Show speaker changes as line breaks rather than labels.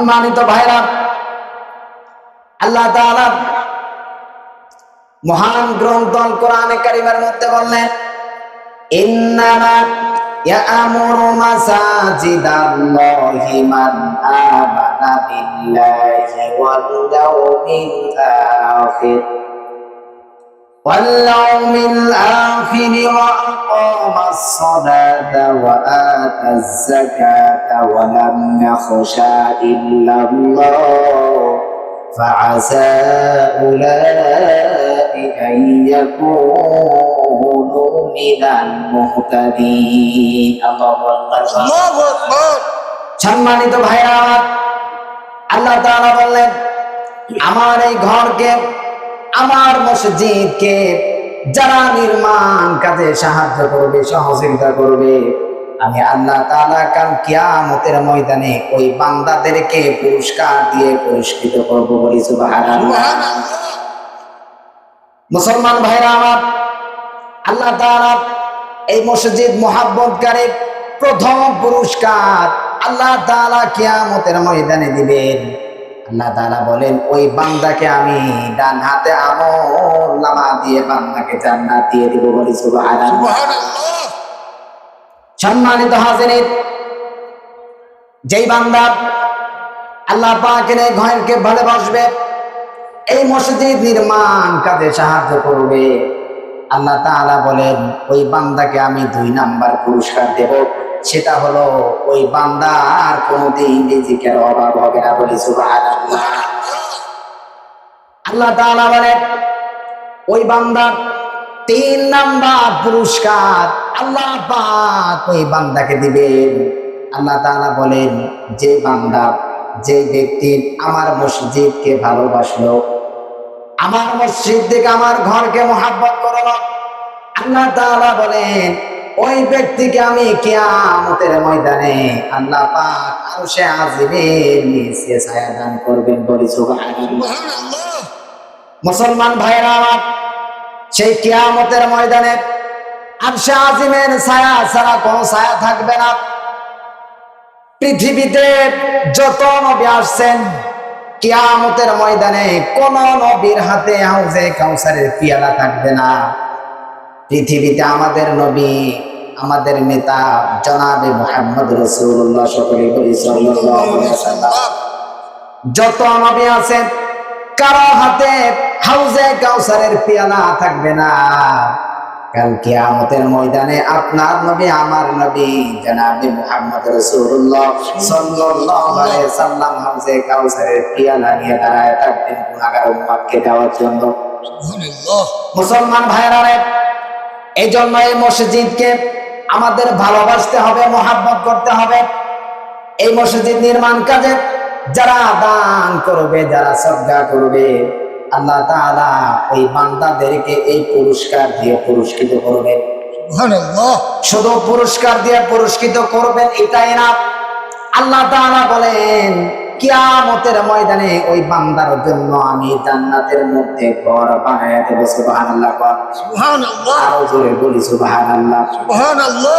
সম্মানিত ভাইরা, আল্লাহ তাআলা মহান গ্রন্থ আল কোরআনে কারীমের মধ্যে বললেন, ইন্নামা ইয়া'মুরু মাসাজিদাল্লাহি মান আমানা বিল্লাহি ওয়াল ইয়াউমিল আখির وأقام الصلاة وآتى الزكاة ولم يخش إلا الله فعسى أولئك أن يكونوا من المهتدين الله أكبر সম্মানিত ভাইরা, আল্লাহ তাআলা বললেন, আমার এই ঘরকে, আমার মসজিদকে যারা নির্মাণ কাজে সাহায্য করবে, সহযোগিতা করবে, আমি আল্লাহ তাআলা কাল কিয়ামতের ময়দানে ওই বান্দাদেরকে পুরস্কার দিয়ে পুরস্কৃত করব। বলি সুবহানাল্লাহ। মুসলমান ভাইরা আমার, আল্লাহ তাআলা এই মসজিদ মুহাব্বতকারী প্রথম পুরস্কার আল্লাহ তাআলা কিয়ামতের ময়দানে দিবেন। আল্লাহ তাআলা বলেন, ওই বান্দাকে আমি ডান হাতে আমলনামা দিয়ে বান্দাকে জান্নাত দিয়ে দিব। বলি সুবহানাল্লাহ। সম্মানিত হাজিরিন, যেই বান্দা আল্লাহ পাকের এই ঘরকে ভালোবাসবে, এই মসজিদ নির্মাণ কাজে সাহায্য করবে, আল্লাহ তাআলা বলেন, ওই বান্দাকে আমি 2 নাম্বার পুরস্কার দেব। সেটা হলো ওই বান্দার কোনদিন রিজিকের অভাব হবে না। বলি সুবহানাল্লাহ। আল্লাহ তাআলা বলেন, ওই বান্দার 3 নাম্বার পুরস্কার আল্লাহ পাক ওই বান্দাকে দিবেন। আল্লাহ তাআলা বলেন, যে বান্দা, যে ব্যক্তি আমার মসজিদকে ভালোবাসলো, আমার মসজিদ থেকে আমার ঘরকে মহব্বত করলো, আল্লাহ তাআলা বলেন, ওই ব্যক্তিকে আমি কিয়ামতের ময়দানে আল্লাহ পাক আরশে আজিমের নিচে ছায়া দান করবেন। বলি সুবহানাল্লাহ। মুসলমান ভাইরা আমার, সেই কিয়ামতের ময়দানে আরশে আজিমের ছায়া ছাড়া কোনো ছায়া থাকবে না। পৃথিবীতে যত নবী আসছেন, কিয়ামতের ময়দানে কোন নবীর হাতে হাউজে কাউসারের পিয়ালা থাকবে না। পৃথিবীতে আমাদের নবী, আমাদের নেতা জনাবে মুহাম্মদ রাসূলুল্লাহ সাল্লাল্লাহু আলাইহি ওয়াসাল্লাম, যত নবী আছেন, কারো হাতে হাউজে কাউসারের পিয়ালা থাকবে না। কাল কিয়ামতের ময়দানে আপনার নবী, আমার নবী জনাবে মুহাম্মদ রাসূলুল্লাহ সাল্লাল্লাহু আলাইহি ওয়াসাল্লাম হাউজে কাউসারের পিয়ালা নিয়ে দাঁড়ায় থাকবেন গুনাহগার উম্মতকে দেওয়ার জন্য। সুবহানাল্লাহ। মুসলমান ভাইরা, এই জন্য এই মসজিদকে আমাদের ভালোবাসতে হবে, মহব্বত করতে হবে। এই মসজিদ নির্মাণ কাজে যারা দান করবে, যারা সদকা করবে, আল্লাহ তাআলা ওই বান্দাদেরকে এই পুরস্কার দিয়ে পুরস্কৃত করবেন। সুবহানাল্লাহ। শুধু পুরস্কার দিয়ে পুরস্কৃত করবেন এটাই না, আল্লাহ তাআলা বলেন, কিয়ামতের ময়দানে ওই বান্দার জন্য আমি জান্নাতের মধ্যে ঘর বানায়া দেব। সুবহানাল্লাহ। সুবহানাল্লাহ। আরো জোরে বলি সুবহানাল্লাহ। সুবহানাল্লাহ।